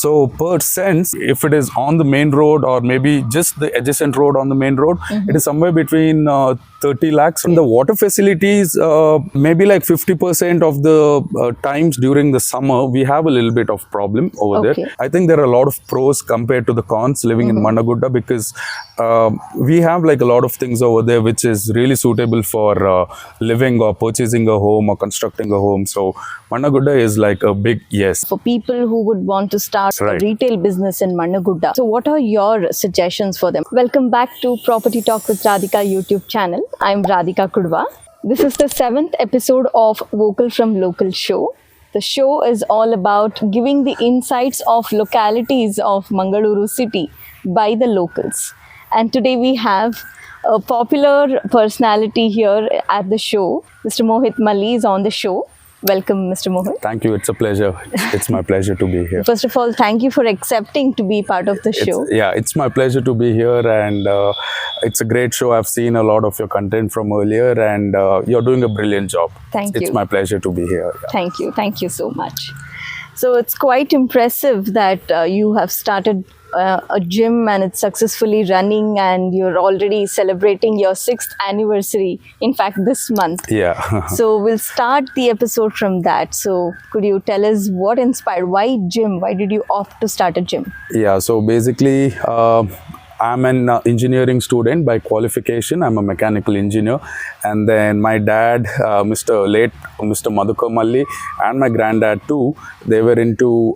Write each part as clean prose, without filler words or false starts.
So per cents, if it is on the main road or maybe just the adjacent road on the main road, it is somewhere between 30 lakhs. And the water facilities, maybe like 50% of the times during the summer, we have a little bit of problem over there. I think there are a lot of pros compared to the cons living in Mannagudda, because we have like a lot of things over there which is really suitable for living or purchasing a home or constructing a home. So Mannagudda is like a big yes. For people who would want to start a retail business in Mannagudda, so what are your suggestions for them? Welcome back to Property Talk with Radhika YouTube channel. I'm Radhika Kudwa. This is the 7th episode of Vocal from Local show. The show is all about giving the insights of localities of Mangaluru city by the locals. And today we have a popular personality here at the show. Mr. Mohit Malli is on the show. Welcome, Mr. Mohit. Thank you. It's a pleasure. It's my pleasure to be here. First of all, thank you for accepting to be part of the show. It's my pleasure to be here, and it's a great show. I've seen a lot of your content from earlier, and you're doing a brilliant job. Thank you. It's my pleasure to be here. Yeah. Thank you. Thank you so much. So it's quite impressive that you have started a gym and it's successfully running, and you're already celebrating your 6th anniversary, in fact this month. Yeah. So we'll start the episode from that. So could you tell us what inspired, why gym, why did you opt to start a gym? Yeah, so basically I'm an engineering student by qualification. I'm a mechanical engineer, and then my dad, Mr. Madhukar Malli, and my granddad too, they were into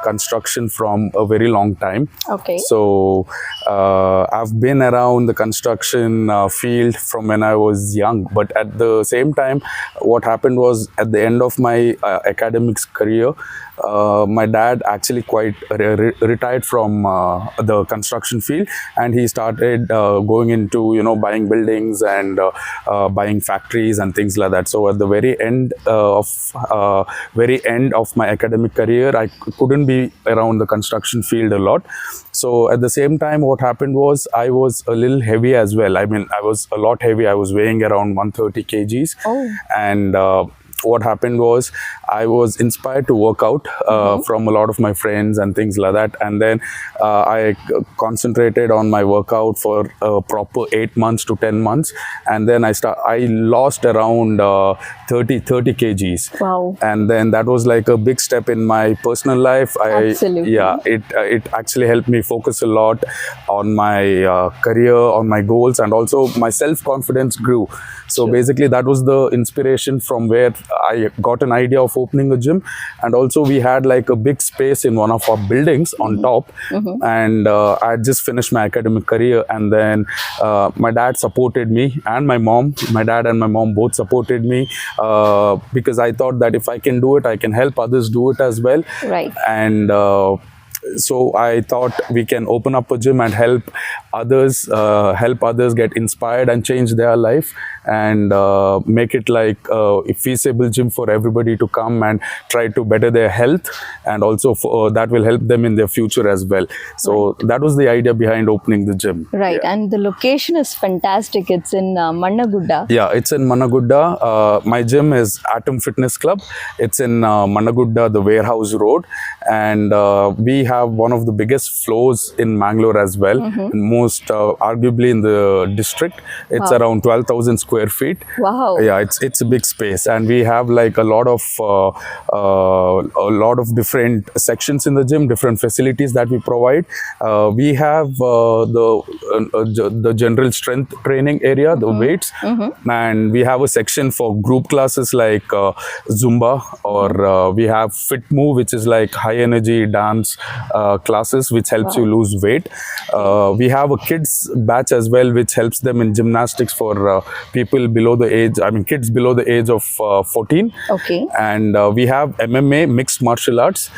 construction from a very long time. Okay. So I've been around the construction field from when I was young, but at the same time, what happened was at the end of my academics career, my dad actually quite retired from the construction field, and he started going into, you know, buying buildings and buying factories and things like that. So at the very end of my academic career, I couldn't be around the construction field a lot. So at the same time, what happened was I was a little heavy as well. I mean, I was a lot heavy. I was weighing around 130 kgs. And what happened was I was inspired to work out from a lot of my friends and things like that, and then I concentrated on my workout for a proper 8 months to 10 months, and then I lost around 30 kgs. Wow. And then that was like a big step in my personal life. Absolutely. Yeah, it actually helped me focus a lot on my career, on my goals, and also my self-confidence grew. So basically that was the inspiration from where I got an idea of opening a gym. And also we had like a big space in one of our buildings on top, and I just finished my academic career, and then my dad supported me, and my dad and my mom both supported me, because I thought that if I can do it, I can help others do it as well. Right. And so I thought we can open up a gym and help others get inspired and change their life, and make it like a feasible gym for everybody to come and try to better their health, and also that will help them in their future as well. So that was the idea behind opening the gym. Right. Yeah. And the location is fantastic. It's in Mannagudda. Yeah, it's in Mannagudda. My gym is Atomm Fitness Club. It's in Mannagudda, the Warehouse Road, and we have one of the biggest floors in Mangalore as well, most arguably in the district. It's around 12,000 square feet. Wow. Yeah, it's a big space, and we have like a lot of different sections in the gym, different facilities that we provide. We have the general strength training area, the weights, and we have a section for group classes like Zumba, or we have Fit Move, which is like high energy dance classes, which helps you lose weight. We have a kids batch as well, which helps them in gymnastics for people below the age, kids below the age of 14. Okay. And we have MMA, mixed martial arts.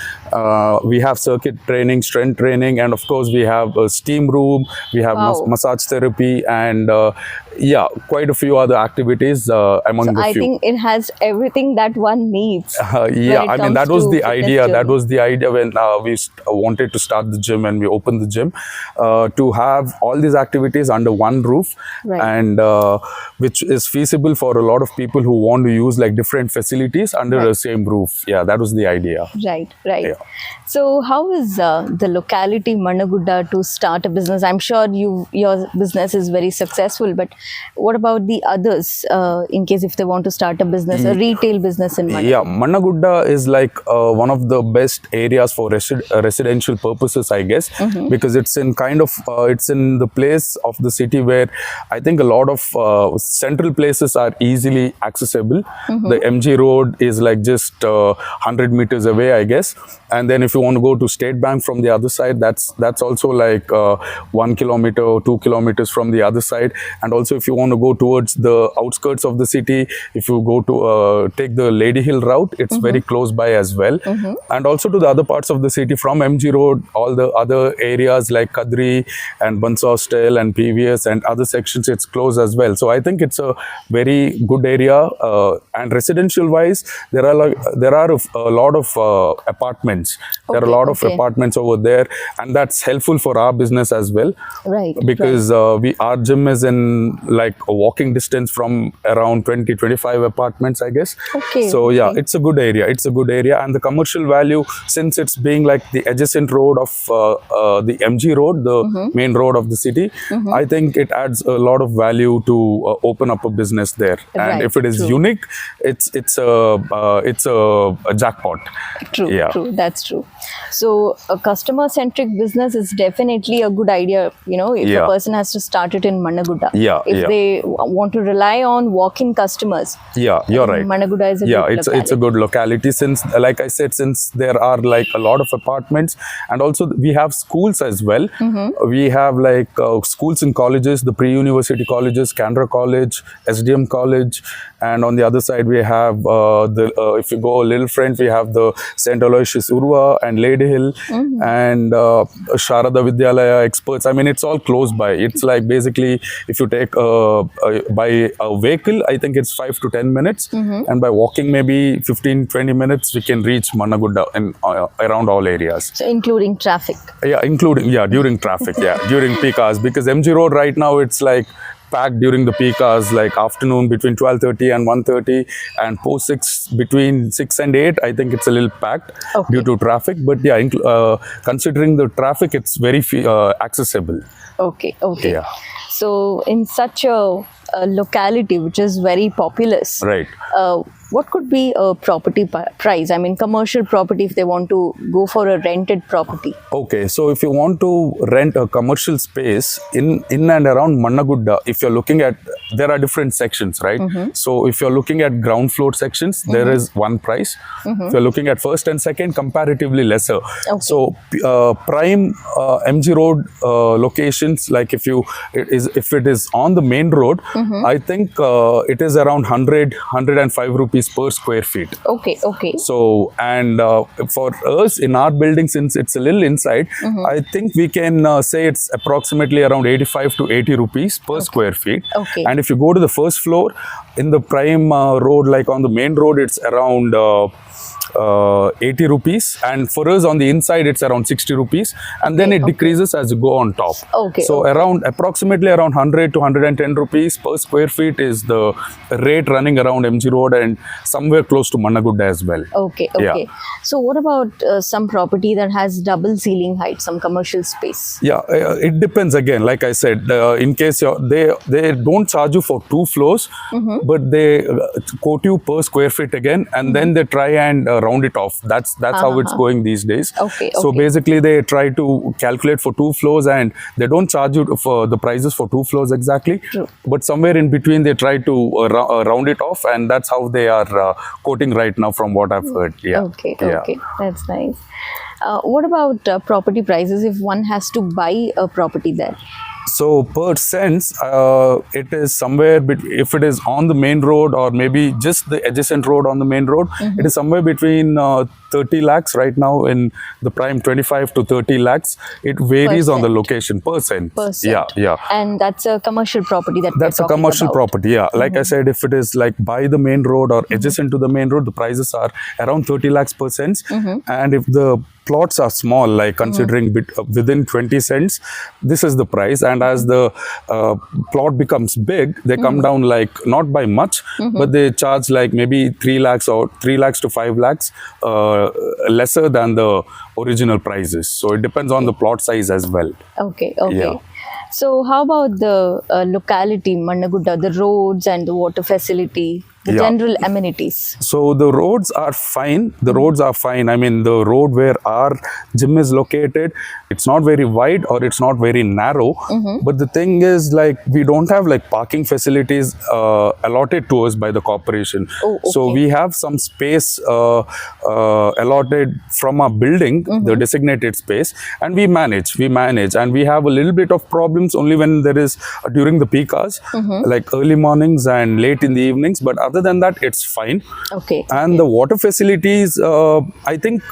We have circuit training, strength training, and of course we have a steam room, we have massage therapy, and Yeah, quite a few other activities among So the I few. think it has everything that one needs. Yeah, I mean, that was the idea. That was was the idea when wanted to start the gym and we opened the gym, to have all these activities under one roof, Right. and which is feasible for a lot of people who want to use like different facilities under the same roof. Yeah, that was the idea. Right, right. Yeah. So, how is the locality Mannagudda to start a business? I'm sure your business is very successful, but what about the others? In case if they want to start a business, a retail business in Mannagudda? Yeah, Mannagudda is like one of the best areas for residential purposes, I guess, because it's in it's in the place of the city where I think a lot of central places are easily accessible. The MG Road is like just 100 meters away, I guess, and then if you want to go to State Bank from the other side, that's also like 1 kilometer or 2 kilometers from the other side. And also if you want to go towards the outskirts of the city, if you go to take the Lady Hill route, it's very close by as well. And also to the other parts of the city from MG Road, all the other areas like Kadri and Bunce Hostel and PVS and other sections, it's close as well. So I think it's a very good area, and residential wise, there are a lot of apartments. There are a lot of apartments over there, and that's helpful for our business as well. Right. Because our gym is in like a walking distance from around 20-25 apartments, I guess. Okay. So yeah, it's a good area. It's a good area, and the commercial value, since it's being like the adjacent road of the MG Road, the main road of the city, I think it adds a lot of value to open up a business there. And if it is unique, it's a jackpot. True, Yeah. true. That's true. So a customer-centric business is definitely a good idea. You know, if a person has to start it in Mannagudda. Yeah, If they want to rely on walk-in customers. Yeah, you're right. Mannagudda is a good locality. It's a good locality, since, like I said, since there are like a lot of apartments, and also we have schools as well. We have like schools and colleges, the pre-university colleges, Canberra College, SDM College, and on the other side we have if you go a little front, we have the St. Aloysius Urva and Lady Hill and Sharada Vidyalaya experts. I mean, it's all close by. It's like basically if you take by a vehicle, I think it's 5 to 10 minutes, and by walking maybe 15-20 minutes, we can reach Mannagudda and around all areas. So including traffic. Yeah, during traffic. During peak hours, because MG Road right now it's like packed during the peak hours, like afternoon between 12:30 and 1:30, and post 6 between 6 and 8. I think it's a little packed due to traffic. But yeah, considering the traffic, it's very accessible. Okay. Okay. Yeah. So in such a locality which is very populous, Right. What could be a property price? I mean, commercial property if they want to go for a rented property. Okay, so if you want to rent a commercial space in and around Mannagudda, if you're looking at, there are different sections, right? So if you're looking at ground floor sections, there is one price. If you're looking at first and second, comparatively lesser. So prime MG Road locations, like if it is on the main road, I think it is around 105 rupees per square feet. Okay. So, and for us in our building, since it's a little inside, I think we can say it's approximately around 85 to 80 rupees per square feet. Okay. And if you go to the first floor in the prime road, like on the main road, it's around 80 rupees, and for us on the inside it's around 60 rupees, and then it decreases as you go on top. So approximately around 100 to 110 rupees per square feet is the rate running around MG Road and somewhere close to Mannagudda as well. Okay. So what about some property that has double ceiling height, some commercial space? Yeah, it depends again. Like I said, in case they don't charge you for 2 floors, but they quote you per square feet again, and then they try and round it off. That's how it's going these days. So basically they try to calculate for 2 floors, and they don't charge you for the prices for 2 floors exactly. But somewhere in between they try to round it off, and that's how they are quoting right now from what I've heard. Okay, that's nice. What about property prices if one has to buy a property there? So per cents, it is somewhere, if it is on the main road or maybe just the adjacent road on the main road, it is somewhere between 30 lakhs right now in the prime, 25 to 30 lakhs. It varies on the location, percent. Yeah. And that's a commercial property That's a commercial property, yeah. Like I said, if it is like by the main road or adjacent to the main road, the prices are around 30 lakhs per cents. And if the plots are small, like considering within 20 cents, this is the price. And as the plot becomes big, they come down like not by much, but they charge like maybe 3 lakhs or 3 lakhs to 5 lakhs lesser than the original prices. So it depends on the plot size as well. Okay. Yeah. So how about the locality, Mannagudda, the roads and the water facility, the general amenities? So the roads are fine. The roads are fine. I mean, the road where our gym is located, it's not very wide or it's not very narrow. But the thing is, like, we don't have like parking facilities allotted to us by the corporation. So we have some space allotted from our building, the designated space, and we manage. And we have a little bit of problems only when there is during the peak hours, like early mornings and late in the evenings. But other than that, it's fine. And the water facilities, I think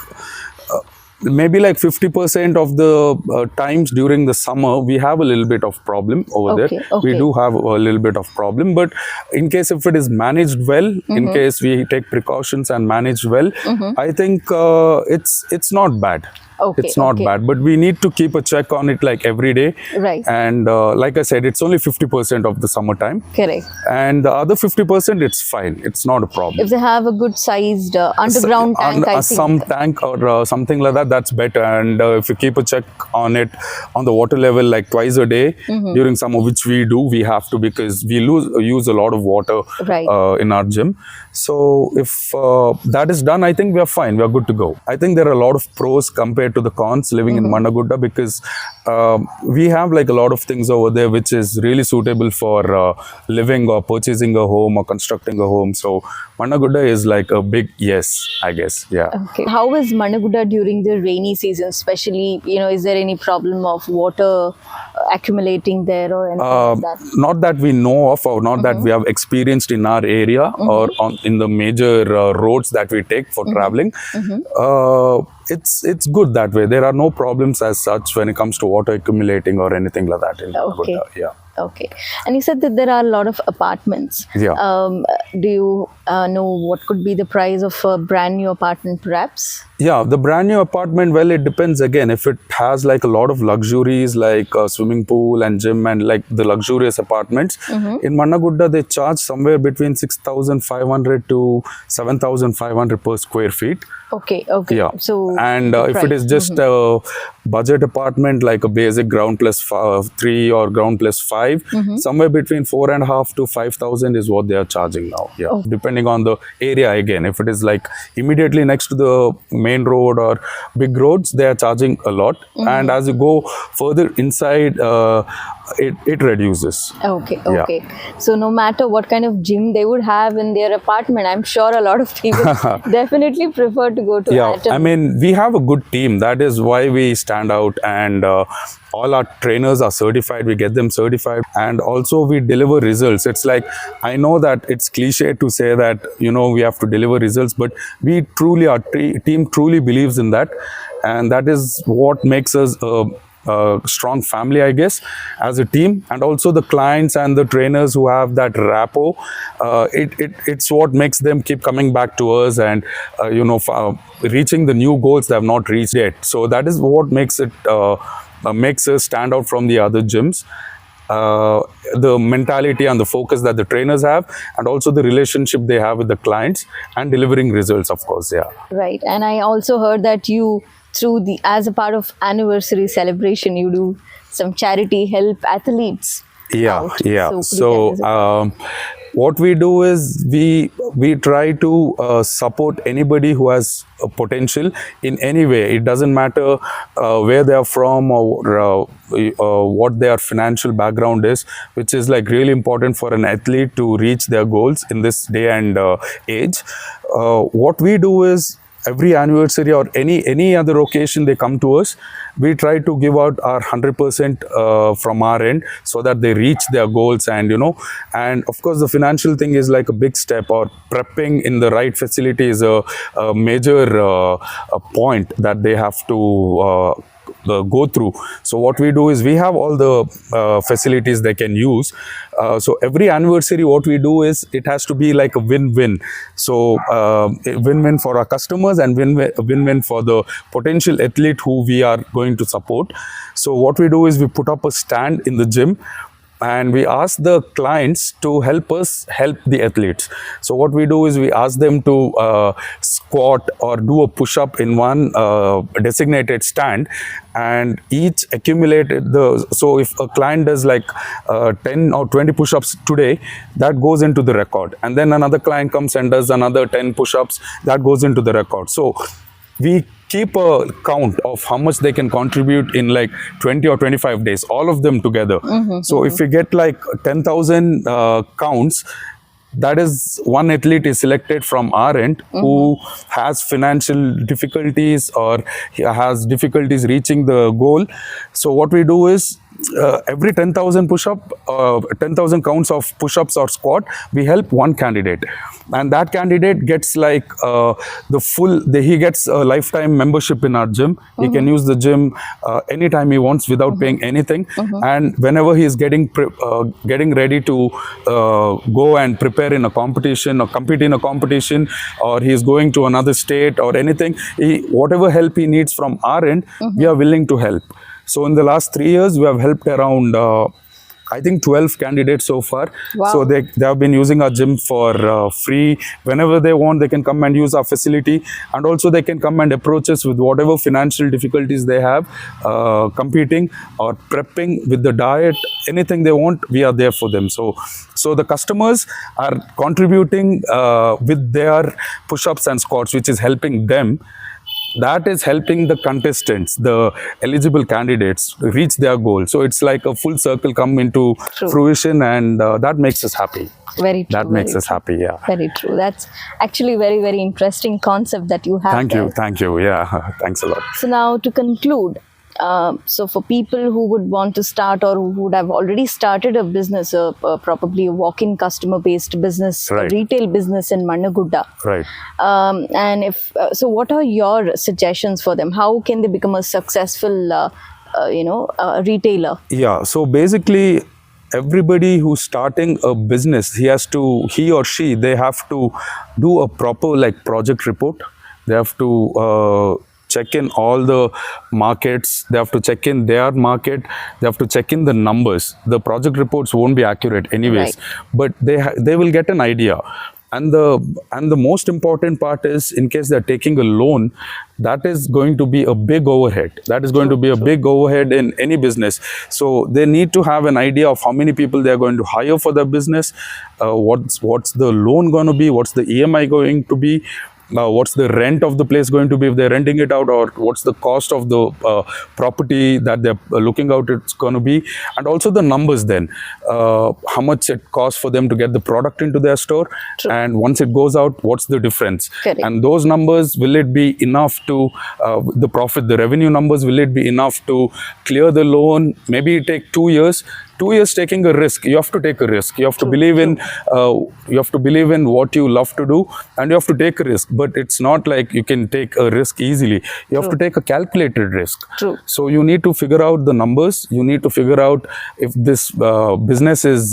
maybe like 50% of the times during the summer, we have a little bit of problem over there. We do have a little bit of problem, but in case if it is managed well, in case we take precautions and manage well, I think it's not bad. It's not bad, but we need to keep a check on it like every day. And like I said, it's only 50% of the summertime. And the other 50%, it's fine. It's not a problem. If they have a good sized underground tank, I think. Some tank or something like that, that's better. And if you keep a check on it, on the water level, like twice a day during summer, which we do, we have to, because we use a lot of water in our gym. So if that is done, I think we are fine. We are good to go. I think there are a lot of pros compared to the cons living in Mannagudda, because we have like a lot of things over there which is really suitable for living or purchasing a home or constructing a home. So Mannagudda is like a big yes, I guess. Yeah. How is Mannagudda during the rainy season, especially, is there any problem of water accumulating there or anything like that? Not that we know of, or not that we have experienced in our area or in the major roads that we take for traveling. It's good that way. There are no problems as such when it comes to water accumulating or anything like that in Mannagudda. Yeah. And you said that there are a lot of apartments. Do you know what could be the price of a brand new apartment perhaps? Yeah, the brand new apartment, well, it depends again. If it has like a lot of luxuries like a swimming pool and gym and like the luxurious apartments, in Mannagudda they charge somewhere between 6,500 to 7,500 per square feet. Yeah. So and if it is just a budget apartment like a basic ground plus 3 or ground plus 5, somewhere between 4,500 to 5,000 is what they are charging now. Yeah, depending on the area again. If it is like immediately next to the main road or big roads, they are charging a lot. And as you go further inside, it reduces. So no matter what kind of gym they would have in their apartment, I'm sure a lot of people definitely prefer to go to Atomm. I mean, we have a good team. That is why we stand out, and all our trainers are certified. We get them certified, and also we deliver results. It's like, I know that it's cliche to say that, we have to deliver results, but we truly, our team truly believes in that, and that is what makes us a strong family, I guess, as a team. And also the clients and the trainers who have that rapport, it's what makes them keep coming back to us and reaching the new goals they have not reached yet. So that is what makes it makes us stand out from the other gyms. The mentality and the focus that the trainers have, and also the relationship they have with the clients, and delivering results, of course. Right. And I also heard that you, as a part of anniversary celebration, you do some charity, help athletes. So what we do is we try to support anybody who has a potential in any way. It doesn't matter where they are from or what their financial background is, which is like really important for an athlete to reach their goals in this day and age. What we do is, every anniversary or any other occasion they come to us, we try to give out our 100% from our end so that they reach their goals. And and of course the financial thing is like a big step, or prepping in the right facility is a major a point that they have to go through. So what we do is we have all the facilities they can use. So every anniversary what we do is it has to be like a win-win. So a win-win for our customers and win-win for the potential athlete who we are going to support. So what we do is we put up a stand in the gym and we ask the clients to help us help the athletes. So what we do is we ask them to squat or do a push-up in one designated stand, and each accumulated so if a client does like 10 or 20 push-ups today, that goes into the record, and then another client comes and does another 10 push-ups, that goes into the record. So we keep a count of how much they can contribute in like 20 or 25 days, all of them together. So if we get like 10,000 counts, that is one athlete is selected from our end who has financial difficulties or has difficulties reaching the goal. So what we do is every 10,000 push-up, 10,000 counts of push-ups or squat, we help one candidate, and that candidate gets like he gets a lifetime membership in our gym. He can use the gym anytime he wants without paying anything, and whenever he is getting ready to go and prepare in a competition or compete in a competition, or he is going to another state or anything, whatever help he needs from our end, we are willing to help. So in the last 3 years, we have helped around, I think 12 candidates so far. Wow. So they have been using our gym for free. Whenever they want, they can come and use our facility. And also they can come and approach us with whatever financial difficulties they have, competing or prepping with the diet, anything they want, we are there for them. So the customers are contributing with their push-ups and squats, which is helping them. That is helping the contestants, the eligible candidates, reach their goal. So it's like a full circle come into fruition, and that makes us happy. Very true. That makes us happy, yeah. Very true. That's actually very, very interesting concept that you have. Thank you. Yeah, thanks a lot. So now to conclude, so for people who would want to start or who would have already started a business, probably a walk-in customer-based business, a retail business in Mannagudda. Right. And if so, what are your suggestions for them? How can they become a successful, retailer? Yeah. So basically, everybody who's starting a business, they have to do a proper like project report. They have to check in all the markets, they have to check in their market, they have to check in the numbers. The project reports won't be accurate anyways, but they will get an idea. And the most important part is, in case they're taking a loan, that is going to be a big overhead. That is going to be a big overhead in any business. So they need to have an idea of how many people they're going to hire for their business, what's the loan going to be, what's the EMI going to be, what's the rent of the place going to be if they're renting it out, or what's the cost of the property that they're looking out it's going to be, and also the numbers then, how much it costs for them to get the product into their store, and once it goes out, what's the difference. And those numbers, will it be enough to the profit, the revenue numbers, will it be enough to clear the loan? Maybe it take 2 years. 2 years taking a risk. You have to take a risk. You have to believe in what you love to do, and you have to take a risk. But it's not like you can take a risk easily. You have to take a calculated risk. So you need to figure out the numbers. You need to figure out if this business is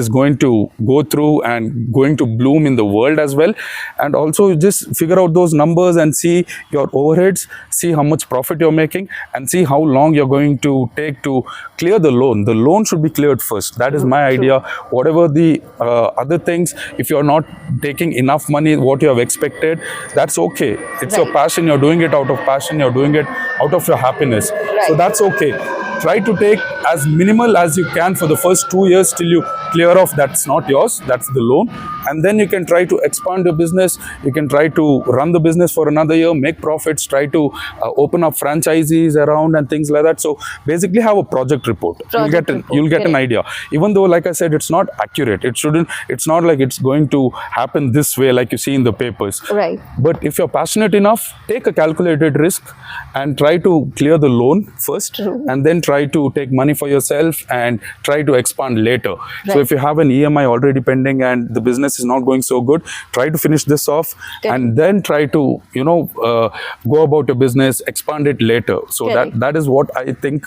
going to go through and going to bloom in the world as well. And also just figure out those numbers and see your overheads, see how much profit you're making, and see how long you're going to take to clear the loan. The loan should be cleared first. That is my idea. Whatever the other things, if you're not taking enough money, what you have expected, that's okay. It's your passion. You're doing it out of passion. You're doing it out of your happiness. So that's okay. try to take as minimal as you can for the first 2 years till you clear off that's not yours, that's the loan. And then you can try to expand your business. You can try to run the business for another year, make profits, try to open up franchisees around and things like that. So basically have a project report. You'll get an idea. Even though, like I said, it's not accurate. It's not like it's going to happen this way like you see in the papers. Right. But if you're passionate enough, take a calculated risk and try to clear the loan first. True. And then try to take money for yourself and try to expand later. Right. So if you have an EMI already pending and the business is not going so good, try to finish this off and then try to, go about your business, expand it later. So that is what I think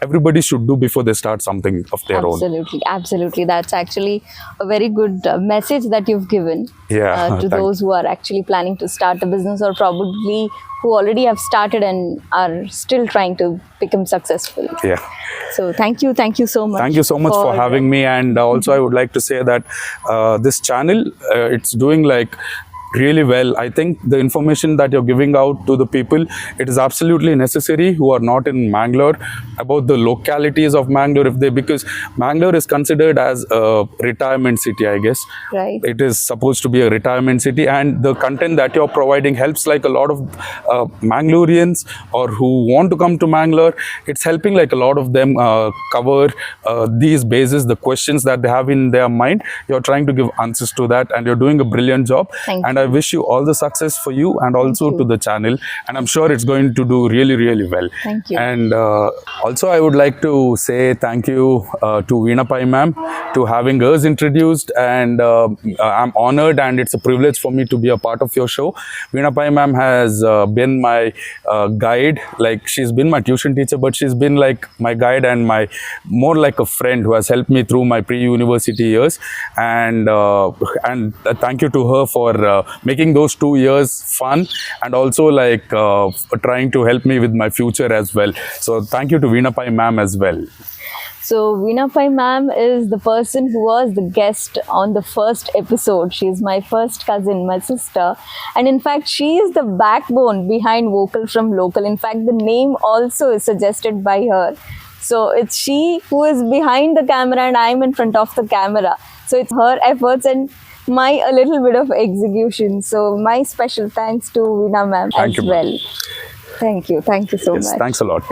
everybody should do before they start something of their own. Absolutely. That's actually a very good message that you've given to those who are actually planning to start a business or probably who already have started and are still trying to become successful. Yeah. So thank you so much. Thank you so much for having me. And also I would like to say that this channel, it's doing like really well. I think the information that you're giving out to the people, it is absolutely necessary who are not in Mangalore, about the localities of Mangalore, because Mangalore is considered as a retirement city, I guess. Right. It is supposed to be a retirement city, and the content that you're providing helps like a lot of Mangaloreans or who want to come to Mangalore. It's helping like a lot of them cover these bases, the questions that they have in their mind. You're trying to give answers to that, and you're doing a brilliant job. Thank you. I wish you all the success for you and also to the channel, and I'm sure it's going to do really, really well. Thank you. And also I would like to say thank you to Veena ma'am to having us introduced, and I'm honored and it's a privilege for me to be a part of your show. Veena ma'am has been my guide. Like, she's been my tuition teacher, but she's been like my guide and more like a friend who has helped me through my pre-university years. And thank you to her for making those 2 years fun, and also like trying to help me with my future as well. So thank you to Veena ma'am as well. So Veena ma'am is the person who was the guest on the first episode. She is my first cousin, my sister, and in fact she is the backbone behind Vocal from Local. In fact, the name also is suggested by her. So it's she who is behind the camera and I'm in front of the camera. So it's her efforts and a little bit of execution. So my special thanks to Veena ma'am as well. Thank you so much. Thanks a lot.